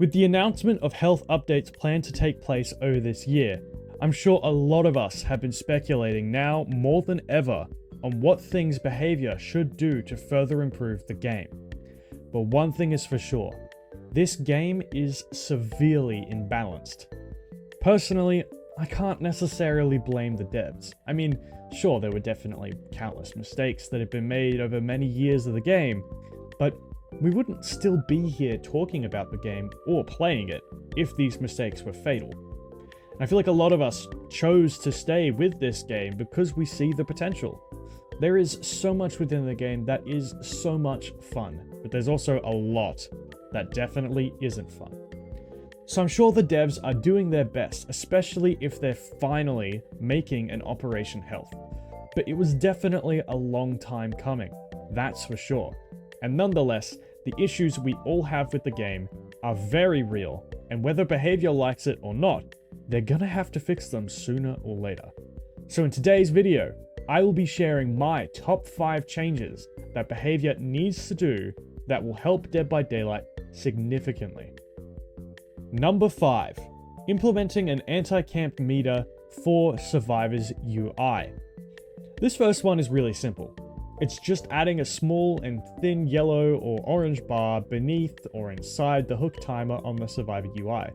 With the announcement of health updates planned to take place over this year, I'm sure a lot of us have been speculating now more than ever on what things behavior should do to further improve the game. But one thing is for sure, this game is severely imbalanced. Personally, I can't necessarily blame the devs. I mean, sure, there were definitely countless mistakes that have been made over many years of the game, but we wouldn't still be here talking about the game or playing it if these mistakes were fatal. And I feel like a lot of us chose to stay with this game because we see the potential. There is so much within the game that is so much fun, but there's also a lot that definitely isn't fun. So I'm sure the devs are doing their best, especially if they're finally making an Operation Health. But it was definitely a long time coming, that's for sure. And nonetheless, the issues we all have with the game are very real, and whether behavior likes it or not, they're gonna have to fix them sooner or later. So in today's video, I will be sharing my top 5 changes that behavior needs to do that will help Dead by Daylight significantly. Number 5. Implementing an anti-camp meter for Survivor's UI. This first one is really simple. It's just adding a small and thin yellow or orange bar beneath or inside the hook timer on the Survivor UI.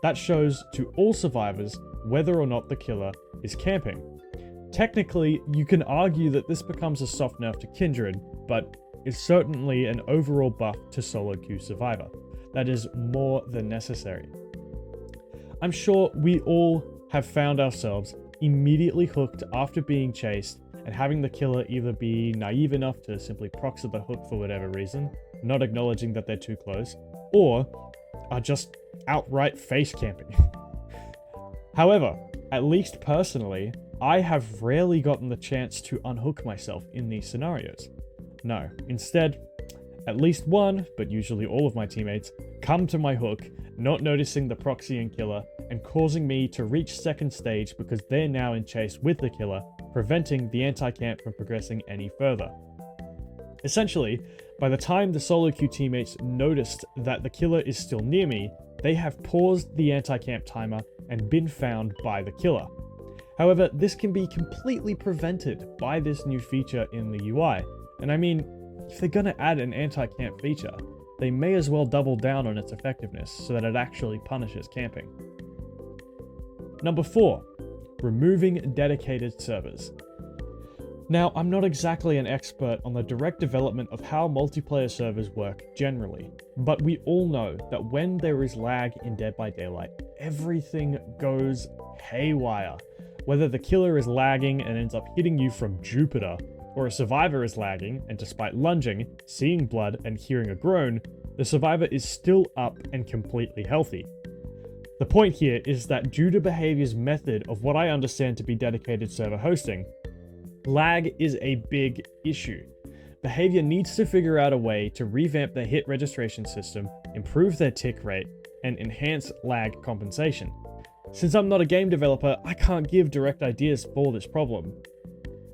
That shows to all survivors whether or not the killer is camping. Technically, you can argue that this becomes a soft nerf to Kindred, but is certainly an overall buff to solo queue Survivor. That is more than necessary. I'm sure we all have found ourselves immediately hooked after being chased and having the killer either be naive enough to simply proxy the hook for whatever reason, not acknowledging that they're too close, or are just outright face camping. However, at least personally, I have rarely gotten the chance to unhook myself in these scenarios. No, instead, at least one, but usually all of my teammates, come to my hook, not noticing the proxy and killer, and causing me to reach second stage because they're now in chase with the killer, preventing the anti-camp from progressing any further. Essentially, by the time the solo queue teammates noticed that the killer is still near me, they have paused the anti-camp timer and been found by the killer. However, this can be completely prevented by this new feature in the UI. And I mean, if they're gonna add an anti-camp feature, they may as well double down on its effectiveness so that it actually punishes camping. Number 4. Removing dedicated servers. Now, I'm not exactly an expert on the direct development of how multiplayer servers work generally, but we all know that when there is lag in Dead by Daylight, everything goes haywire. Whether the killer is lagging and ends up hitting you from Jupiter, or a survivor is lagging, and despite lunging, seeing blood, and hearing a groan, the survivor is still up and completely healthy. The point here is that due to behavior's method of what I understand to be dedicated server hosting, lag is a big issue. Behavior needs to figure out a way to revamp their hit registration system, improve their tick rate, and enhance lag compensation. Since I'm not a game developer, I can't give direct ideas for this problem.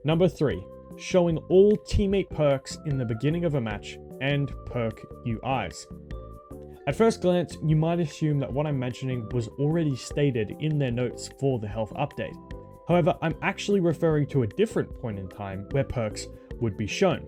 Number 3. Showing all teammate perks in the beginning of a match and perk UIs. At first glance, you might assume that what I'm mentioning was already stated in their notes for the health update. However, I'm actually referring to a different point in time where perks would be shown.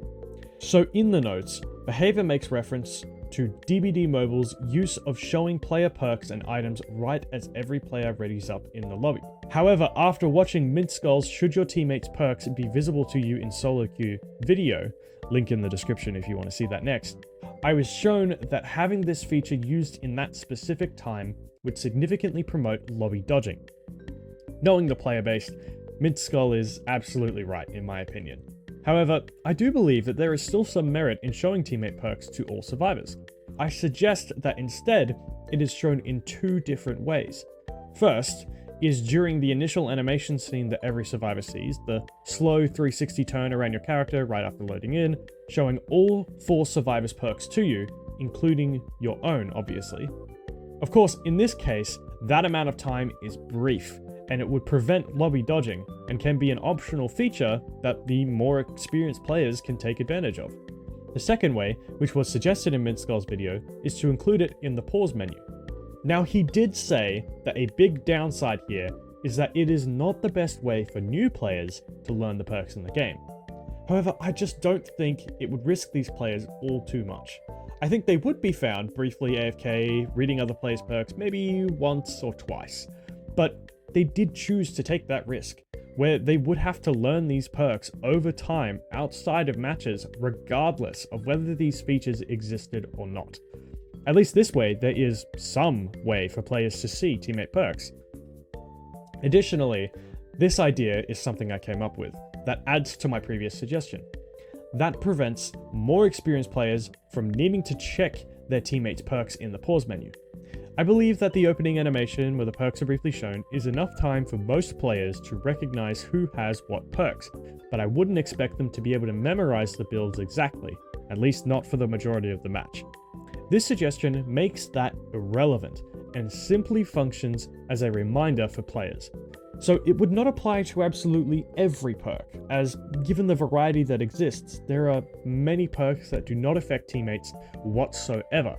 So in the notes, behavior makes reference to DBD Mobile's use of showing player perks and items right as every player readies up in the lobby. However, after watching mintskull's Should Your Teammates' Perks Be Visible to You in Solo Queue video, link in the description if you want to see that next, I was shown that having this feature used in that specific time would significantly promote lobby dodging. Knowing the player base, mintskull is absolutely right in my opinion. However, I do believe that there is still some merit in showing teammate perks to all survivors. I suggest that instead, it is shown in 2 different ways. First, is during the initial animation scene that every survivor sees, the slow 360 turn around your character right after loading in, showing all 4 survivors' perks to you, including your own, obviously. Of course, in this case, that amount of time is brief, and it would prevent lobby dodging, and can be an optional feature that the more experienced players can take advantage of. The second way, which was suggested in mintskull's video, is to include it in the pause menu. Now, he did say that a big downside here is that it is not the best way for new players to learn the perks in the game. However, I just don't think it would risk these players all too much. I think they would be found briefly AFK, reading other players' perks maybe once or twice, but they did choose to take that risk, where they would have to learn these perks over time outside of matches, regardless of whether these features existed or not. At least this way, there is some way for players to see teammate perks. Additionally, this idea is something I came up with that adds to my previous suggestion. That prevents more experienced players from needing to check their teammates' perks in the pause menu. I believe that the opening animation where the perks are briefly shown is enough time for most players to recognize who has what perks, but I wouldn't expect them to be able to memorize the builds exactly, at least not for the majority of the match. This suggestion makes that irrelevant and simply functions as a reminder for players. So it would not apply to absolutely every perk, as given the variety that exists, there are many perks that do not affect teammates whatsoever.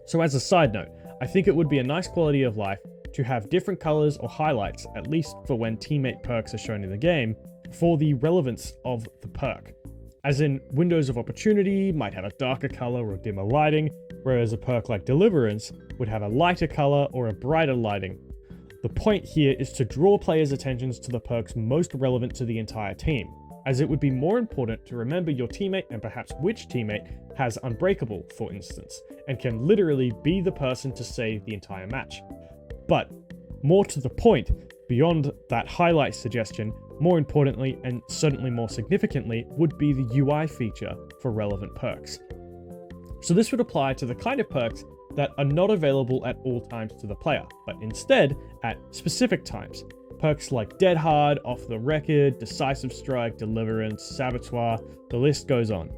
So as a side note, I think it would be a nice quality of life to have different colors or highlights, at least for when teammate perks are shown in the game, for the relevance of the perk. As in, windows of opportunity might have a darker color or dimmer lighting, whereas a perk like Deliverance would have a lighter color or a brighter lighting. The point here is to draw players' attentions to the perks most relevant to the entire team, as it would be more important to remember your teammate and perhaps which teammate has Unbreakable, for instance, and can literally be the person to save the entire match. But, more to the point, beyond that highlight suggestion, more importantly and certainly more significantly would be the UI feature for relevant perks. So this would apply to the kind of perks that are not available at all times to the player, but instead at specific times. Perks like Dead Hard, Off the Record, Decisive Strike, Deliverance, Saboteur, the list goes on.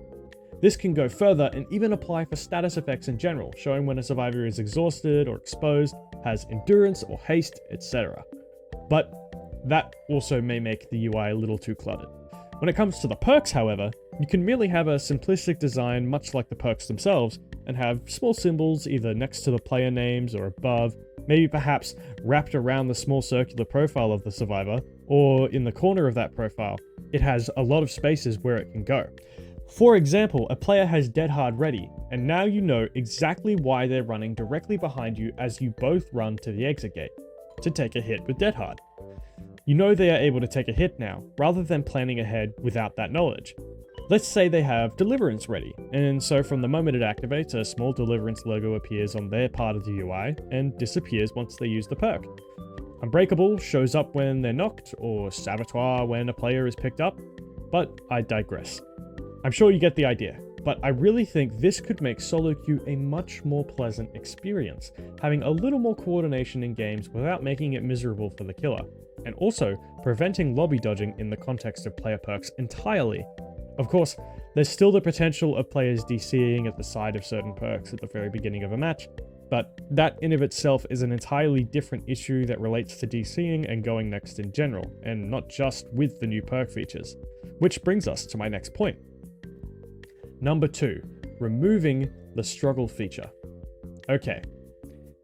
This can go further and even apply for status effects in general, showing when a survivor is exhausted or exposed, has endurance or haste, etc. But that also may make the UI a little too cluttered. When it comes to the perks, however, you can merely have a simplistic design much like the perks themselves, and have small symbols either next to the player names or above, maybe perhaps wrapped around the small circular profile of the survivor, or in the corner of that profile. It has a lot of spaces where it can go. For example, a player has Dead Hard ready, and now you know exactly why they're running directly behind you as you both run to the exit gate, to take a hit with Dead Hard. You know they are able to take a hit now, rather than planning ahead without that knowledge. Let's say they have Deliverance ready, and so from the moment it activates, a small Deliverance logo appears on their part of the UI and disappears once they use the perk. Unbreakable shows up when they're knocked, or Saboteur when a player is picked up, but I digress. I'm sure you get the idea, but I really think this could make solo queue a much more pleasant experience, having a little more coordination in games without making it miserable for the killer, and also preventing lobby dodging in the context of player perks entirely. Of course, there's still the potential of players DCing at the side of certain perks at the very beginning of a match, but that in of itself is an entirely different issue that relates to DCing and going next in general, and not just with the new perk features. Which brings us to my next point. Number 2, removing the struggle feature. Okay,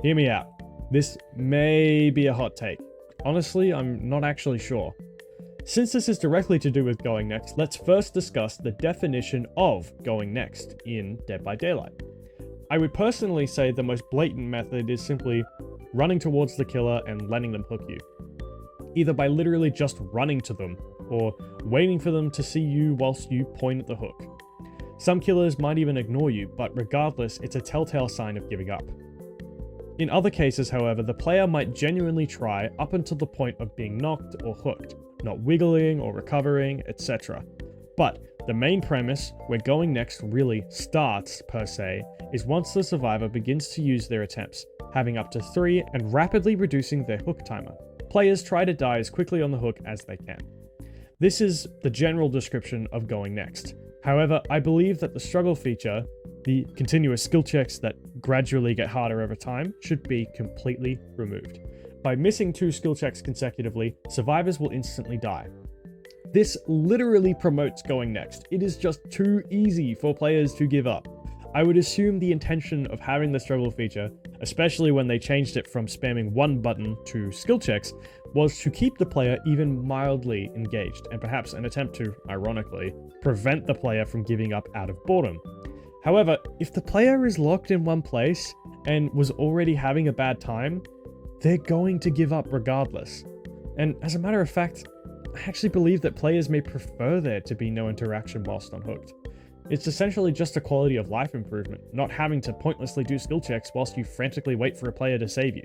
hear me out. This may be a hot take. Honestly, I'm not actually sure. Since this is directly to do with going next, let's first discuss the definition of going next in Dead by Daylight. I would personally say the most blatant method is simply running towards the killer and letting them hook you. Either by literally just running to them, or waiting for them to see you whilst you point at the hook. Some killers might even ignore you, but regardless, it's a telltale sign of giving up. In other cases, however, the player might genuinely try up until the point of being knocked or hooked, not wiggling or recovering, etc. But the main premise, where going next really starts, per se, is once the survivor begins to use their attempts, having up to 3 and rapidly reducing their hook timer. Players try to die as quickly on the hook as they can. This is the general description of going next. However, I believe that the struggle feature, the continuous skill checks that gradually get harder over time, should be completely removed. By missing 2 skill checks consecutively, survivors will instantly die. This literally promotes going next. It is just too easy for players to give up. I would assume the intention of having the struggle feature especially when they changed it from spamming one button to skill checks, was to keep the player even mildly engaged, and perhaps an attempt to, ironically, prevent the player from giving up out of boredom. However, if the player is locked in one place and was already having a bad time, they're going to give up regardless. And as a matter of fact, I actually believe that players may prefer there to be no interaction whilst unhooked. It's essentially just a quality of life improvement, not having to pointlessly do skill checks whilst you frantically wait for a player to save you,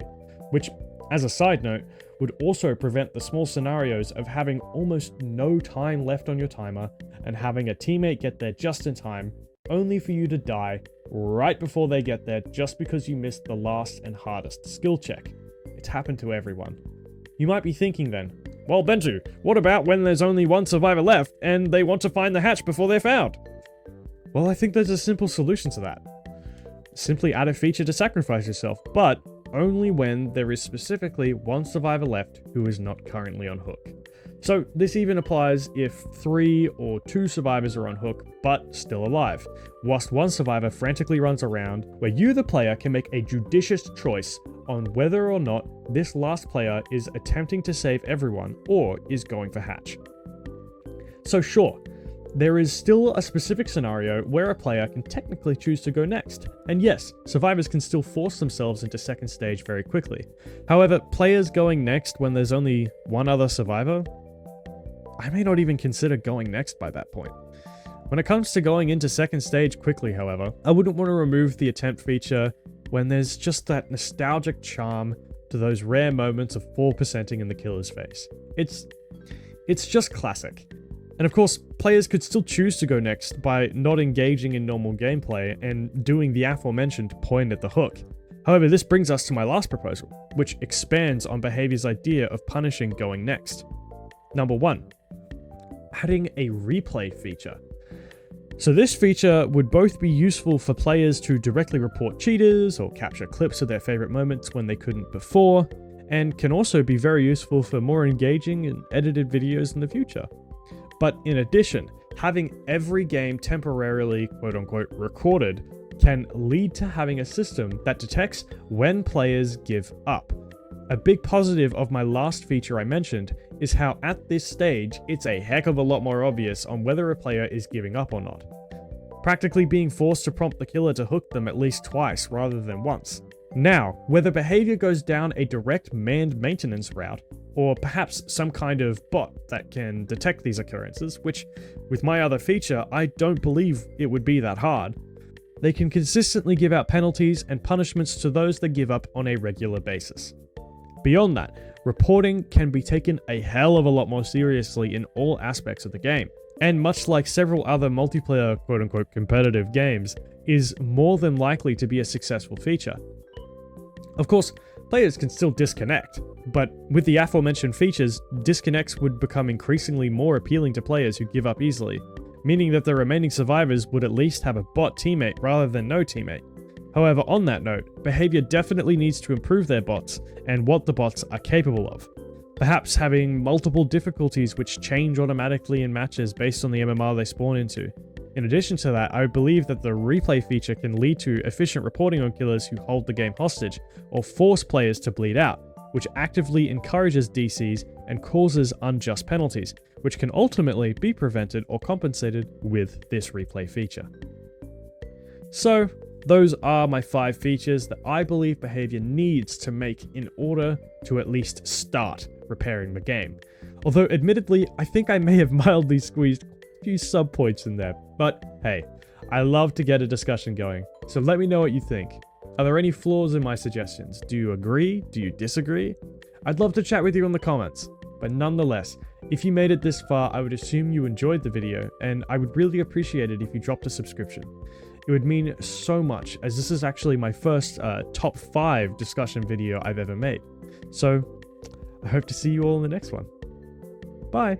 which, as a side note, would also prevent the small scenarios of having almost no time left on your timer and having a teammate get there just in time, only for you to die right before they get there just because you missed the last and hardest skill check. It's happened to everyone. You might be thinking then, well, Bentu, what about when there's only one survivor left and they want to find the hatch before they're found? Well, I think there's a simple solution to that. Simply add a feature to sacrifice yourself, but only when there is specifically one survivor left who is not currently on hook. So this even applies if 3 or 2 survivors are on hook but still alive, whilst one survivor frantically runs around, where you, the player, can make a judicious choice on whether or not this last player is attempting to save everyone or is going for hatch. So sure, there is still a specific scenario where a player can technically choose to go next, and yes, survivors can still force themselves into second stage very quickly. However, players going next when there's only one other survivor, I may not even consider going next by that point. When it comes to going into second stage quickly, however, I wouldn't want to remove the attempt feature when there's just that nostalgic charm to those rare moments of 4%ing in the killer's face. It's just classic. And of course, players could still choose to go next by not engaging in normal gameplay and doing the aforementioned point at the hook. However, this brings us to my last proposal, which expands on behavior's idea of punishing going next. Number 1, adding a replay feature. So this feature would both be useful for players to directly report cheaters or capture clips of their favorite moments when they couldn't before, and can also be very useful for more engaging and edited videos in the future. But in addition, having every game temporarily quote-unquote recorded can lead to having a system that detects when players give up. A big positive of my last feature I mentioned is how at this stage, it's a heck of a lot more obvious on whether a player is giving up or not. Practically being forced to prompt the killer to hook them at least twice rather than once. Now, whether behavior goes down a direct manned maintenance route, or perhaps some kind of bot that can detect these occurrences, which, with my other feature, I don't believe it would be that hard, they can consistently give out penalties and punishments to those that give up on a regular basis. Beyond that, reporting can be taken a hell of a lot more seriously in all aspects of the game, and much like several other multiplayer quote-unquote competitive games, is more than likely to be a successful feature. Of course, players can still disconnect, but with the aforementioned features, disconnects would become increasingly more appealing to players who give up easily, meaning that the remaining survivors would at least have a bot teammate rather than no teammate. However, on that note, behavior definitely needs to improve their bots and what the bots are capable of. Perhaps having multiple difficulties which change automatically in matches based on the MMR they spawn into. In addition to that, I believe that the replay feature can lead to efficient reporting on killers who hold the game hostage or force players to bleed out, which actively encourages DCs and causes unjust penalties, which can ultimately be prevented or compensated with this replay feature. So, those are my 5 features that I believe behavior needs to make in order to at least start repairing the game. Although admittedly, I think I may have mildly squeezed a few sub-points in there, but hey, I love to get a discussion going, so let me know what you think. Are there any flaws in my suggestions? Do you agree? Do you disagree? I'd love to chat with you in the comments, but nonetheless, if you made it this far, I would assume you enjoyed the video, and I would really appreciate it if you dropped a subscription. It would mean so much, as this is actually my first top 5 discussion video I've ever made. So, I hope to see you all in the next one. Bye!